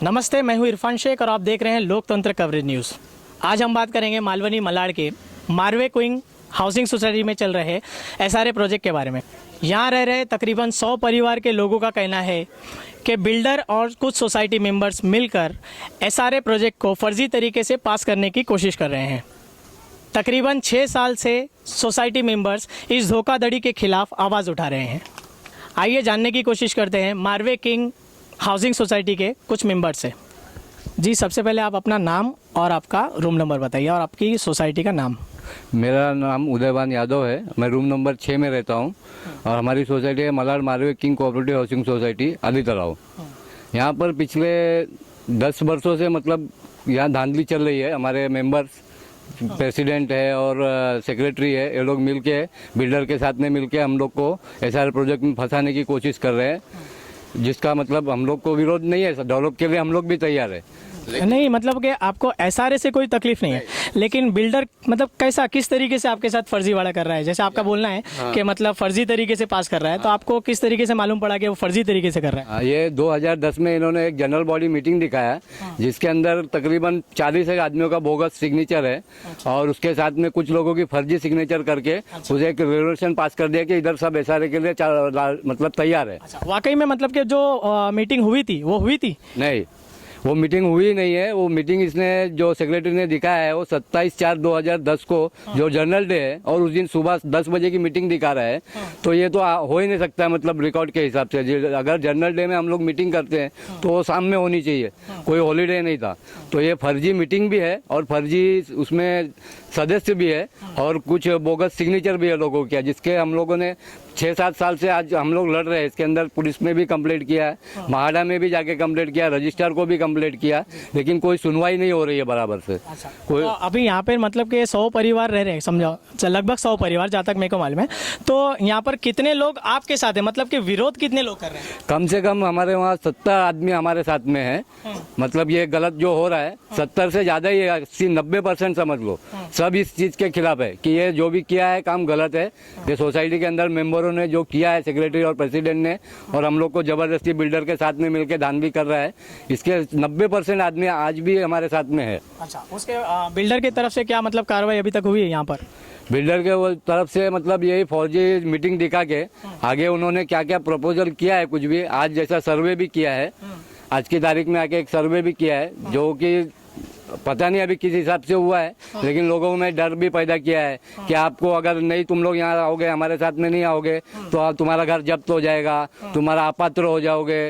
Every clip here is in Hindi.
नमस्ते, मैं हूं इरफान शेख और आप देख रहे हैं लोकतंत्र कवरेज न्यूज़। आज हम बात करेंगे मालवनी मलाड के मारवे क्विंग हाउसिंग सोसाइटी में चल रहे एसआरए प्रोजेक्ट के बारे में। यहाँ रह रहे तकरीबन 100 परिवार के लोगों का कहना है कि बिल्डर और कुछ सोसाइटी मेंबर्स मिलकर एसआरए प्रोजेक्ट को फर्जी तरीके से पास करने की कोशिश कर रहे हैं। तकरीबन 6 साल से सोसाइटी मेंबर्स इस धोखाधड़ी के खिलाफ आवाज़ उठा रहे हैं। आइए जानने की कोशिश करते हैं मारवे किंग हाउसिंग सोसाइटी के कुछ मेंबर से। जी, सबसे पहले आप अपना नाम और आपका रूम नंबर बताइए और आपकी सोसाइटी का नाम। मेरा नाम उदयवान यादव है, मैं रूम नंबर 6 में रहता हूँ और हमारी सोसाइटी है Malad Marve king cooperative housing society आदि तालाब। यहाँ पर पिछले 10 वर्षों से मतलब यहाँ धांधली चल रही है। हमारे मेंबर्स, प्रेसिडेंट है और सेक्रेटरी है, ये लोग मिलके बिल्डर के साथ में मिलके हम लोग को एसआरए प्रोजेक्ट में फंसाने की कोशिश कर रहे हैं, जिसका मतलब हम लोग को विरोध नहीं है। डेवलप के लिए हम लोग भी तैयार है। नहीं, मतलब कि आपको एसआरए से कोई तकलीफ नहीं है, लेकिन बिल्डर मतलब कैसा, किस तरीके से आपके साथ फर्जी वाड़ा कर रहा है? जैसे आपका बोलना है कि मतलब फर्जी तरीके से पास कर रहा है, तो आपको किस तरीके से मालूम पड़ा कि वो फर्जी तरीके से कर रहा है? ये 2010 में इन्होंने एक जनरल बॉडी मीटिंग दिखाया, जिसके अंदर तकरीबन 40 आदमियों का बोगस सिग्नेचर है और उसके साथ में कुछ लोगों की फर्जी सिग्नेचर करके उसे एक रेजोल्यूशन पास कर दिया कि इधर सब एसआरए के लिए मतलब तैयार है। वाकई में मतलब कि जो मीटिंग हुई थी वो हुई थी? नहीं, वो मीटिंग हुई नहीं है। वो मीटिंग इसने जो सेक्रेटरी ने दिखाया है वो 27/4/2010 को जो जनरल डे है और उस दिन सुबह 10 बजे की मीटिंग दिखा रहा है। तो ये तो हो ही नहीं सकता है, मतलब रिकॉर्ड के हिसाब से अगर जनरल डे में हम लोग मीटिंग करते हैं तो वो शाम में होनी चाहिए, कोई हॉलीडे नहीं था। तो ये फर्जी मीटिंग भी है और फर्जी उसमें सदस्य भी है और कुछ बोगस सिग्नेचर भी है लोगों के, जिसके हम लोगों ने 6-7 साल से आज हम लोग लड़ रहे हैं। इसके अंदर पुलिस में भी कंप्लेंट किया है, महाड़ा में भी जाके कंप्लेंट किया, रजिस्ट्रार को भी कंप्लेंट किया, लेकिन कोई सुनवाई नहीं हो रही है बराबर से। कोई तो अभी यहाँ पे मतलब कि 100 परिवार रह रहे हैं, समझो लगभग 100 परिवार, जहाँ तक मेरे को मालूम है। तो यहाँ पर कितने लोग आपके साथ हैं, मतलब कि विरोध कितने लोग कर रहे हैं? कम से कम हमारे वहाँ 70 आदमी हमारे साथ में है। मतलब ये गलत जो हो रहा है 70 से ज्यादा ही 80-90% समझ लो, सब इस चीज के खिलाफ है कि ये जो भी किया है काम गलत है। ये सोसाइटी के अंदर मेंबरों ने जो किया है, सेक्रेटरी और प्रेसिडेंट ने, और हम लोग को जबरदस्ती बिल्डर के साथ में मिलकर धांधली कर रहा है। इसके 90% आदमी आज भी हमारे साथ में है। अच्छा, उसके बिल्डर की तरफ से क्या मतलब कार्रवाई अभी तक हुई है यहाँ पर? बिल्डर के वो तरफ से मतलब यही फौजी मीटिंग दिखा के आगे उन्होंने क्या क्या प्रपोजल किया है, कुछ भी आज जैसा सर्वे भी किया है, आज की तारीख में आके एक सर्वे भी किया है, जो कि पता नहीं अभी किस हिसाब से हुआ है, लेकिन लोगों में डर भी पैदा किया है कि आपको अगर नहीं, तुम लोग यहाँ आओगे, हमारे साथ में नहीं आओगे तो तुम्हारा घर जब्त हो जाएगा, तुम्हारा अपात्र हो जाओगे,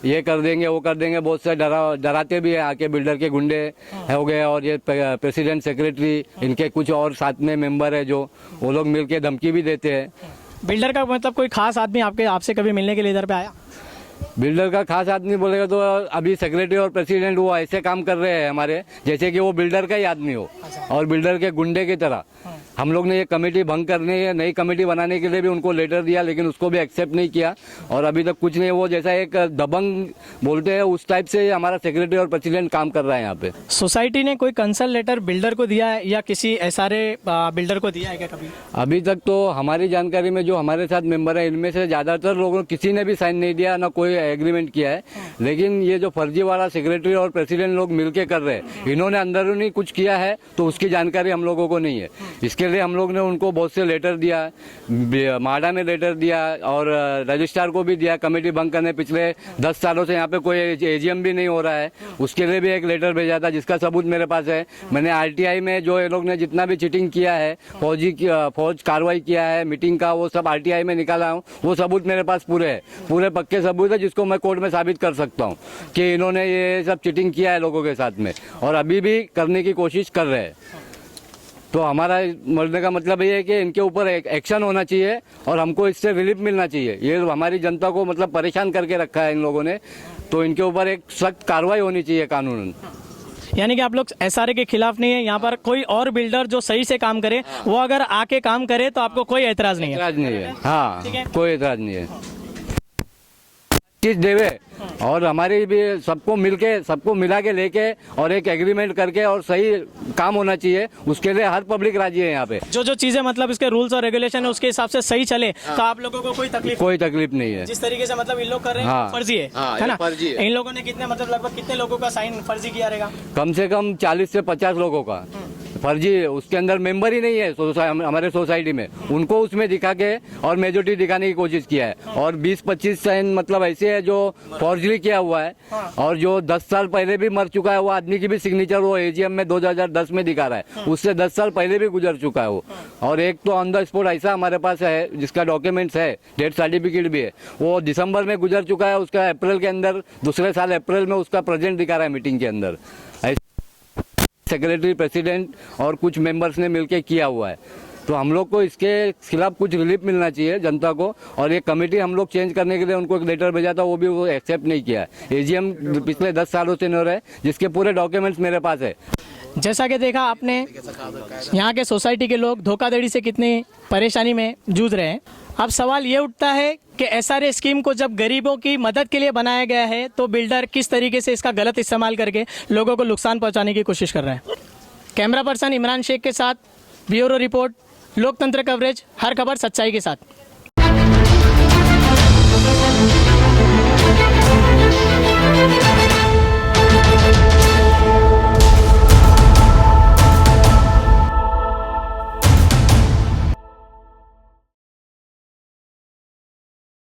ये कर देंगे वो कर देंगे। बहुत से डराते भी है आके बिल्डर के गुंडे हो गए और ये प्रेसिडेंट, सेक्रेटरी, इनके कुछ और साथ में मेंबर है जो वो लोग मिलके धमकी भी देते हैं। बिल्डर का मतलब कोई खास आदमी आपसे कभी मिलने के लिए इधर पे आया? बिल्डर का खास आदमी बोलेगा तो अभी सेक्रेटरी और प्रेसिडेंट वो ऐसे काम कर रहे हैं हमारे, जैसे कि वो बिल्डर का ही आदमी हो और बिल्डर के गुंडे की तरह। हम लोग ने ये कमेटी भंग करने या नई कमेटी बनाने के लिए भी उनको लेटर दिया, लेकिन उसको भी एक्सेप्ट नहीं किया और अभी तक कुछ नहीं। वो जैसा एक दबंग बोलते हैं उस टाइप से हमारा सेक्रेटरी और प्रेसिडेंट काम कर रहा है यहाँ पे। सोसाइटी ने कोई कंसल्ट लेटर बिल्डर को दिया है या किसी एसआरए बिल्डर को दिया है क्या कभी? अभी तक तो हमारी जानकारी में जो हमारे साथ मेंबर है इनमें से ज्यादातर लोगों किसी ने भी साइन नहीं दिया, ना कोई एग्रीमेंट किया है। लेकिन ये जो फर्जी वाला सेक्रेटरी और प्रेसिडेंट लोग मिलके कर रहे हैं, इन्होंने अंदरूनी कुछ किया है तो उसकी जानकारी हम लोगों को नहीं है। इसके लिए हम लोग ने उनको बहुत से लेटर दिया, माडा में लेटर दिया और रजिस्ट्रार को भी दिया कमेटी भंग करने। पिछले 10 सालों से यहाँ पे कोई एजीएम भी नहीं हो रहा है, उसके लिए भी एक लेटर भेजा था जिसका सबूत मेरे पास है। मैंने आरटीआई में जो ये लोग ने जितना भी चीटिंग किया है, फौज कार्रवाई किया है मीटिंग का, वो सब आरटीआई में निकाला हूँ। वो सबूत मेरे पास पूरे है, पूरे पक्के सबूत है, जिसको मैं कोर्ट में साबित कर सकता हूँ कि इन्होंने ये सब चीटिंग किया है लोगों के साथ में और अभी भी करने की कोशिश कर रहे हैं। तो हमारा मरने का मतलब ये है कि इनके ऊपर एक एक्शन होना चाहिए और हमको इससे रिलीफ मिलना चाहिए। ये हमारी जनता को मतलब परेशान करके रखा है इन लोगों ने, तो इनके ऊपर एक सख्त कार्रवाई होनी चाहिए कानूनन। यानी कि आप लोग एसआरए के खिलाफ नहीं है, यहाँ पर कोई और बिल्डर जो सही से काम करे वो अगर आके काम करे तो आपको कोई एतराज नहीं है? एतराज नहीं है, हाँ, कोई एतराज नहीं है। जस्टिस देवे और हमारी भी सबको मिला के लेके और एक एग्रीमेंट करके और सही काम होना चाहिए, उसके लिए हर पब्लिक राजी है यहाँ पे। जो जो चीजें मतलब इसके रूल्स और रेगुलेशन है उसके हिसाब से सही चले तो आप लोगों को कोई तकलीफ नहीं है। जिस तरीके से मतलब इन लोग कर रहे हैं हाँ। फर्जी है है ना? फर्जी है। इन लोगों ने कितने मतलब लगभग कितने लोगों का साइन फर्जी किया रहेगा? कम से कम 40 से 50 लोगों का फर्जी, उसके अंदर मेंबर ही नहीं है हमारे सोसाइटी में, उनको उसमें दिखा के और मेजोरिटी दिखाने की कोशिश किया है। और 20-25 साइन मतलब ऐसे है जो फॉर्जरी किया हुआ है और जो 10 साल पहले भी मर चुका है वो आदमी की भी सिग्नेचर वो एजीएम में 2010 में दिखा रहा है, उससे 10 साल पहले भी गुजर चुका है वो। और एक तो ऑन द स्पॉट ऐसा हमारे पास है जिसका डॉक्यूमेंट्स है, डेथ सर्टिफिकेट भी है, वो दिसंबर में गुजर चुका है, उसका अप्रैल के अंदर दूसरे साल अप्रैल में उसका प्रेजेंट दिखा रहा है मीटिंग के अंदर। सेक्रेटरी, प्रेसिडेंट और कुछ मेंबर्स ने मिलकर किया हुआ है। तो हम लोग को इसके खिलाफ कुछ रिलीफ मिलना चाहिए जनता को। और ये कमेटी हम लोग चेंज करने के लिए उनको एक लेटर भेजा था, वो भी वो एक्सेप्ट नहीं किया है। एजीएम पिछले 10 सालों से नहीं हो रहा है, जिसके पूरे डॉक्यूमेंट्स मेरे पास है। जैसा कि देखा आपने, यहाँ के सोसाइटी के लोग धोखाधड़ी से कितनी परेशानी में जूझ रहे हैं। अब सवाल ये उठता है कि एसआरए स्कीम को जब गरीबों की मदद के लिए बनाया गया है तो बिल्डर किस तरीके से इसका गलत इस्तेमाल करके लोगों को नुकसान पहुंचाने की कोशिश कर रहे हैं। कैमरा पर्सन इमरान शेख के साथ ब्यूरो रिपोर्ट, लोकतंत्र कवरेज, हर खबर सच्चाई के साथ।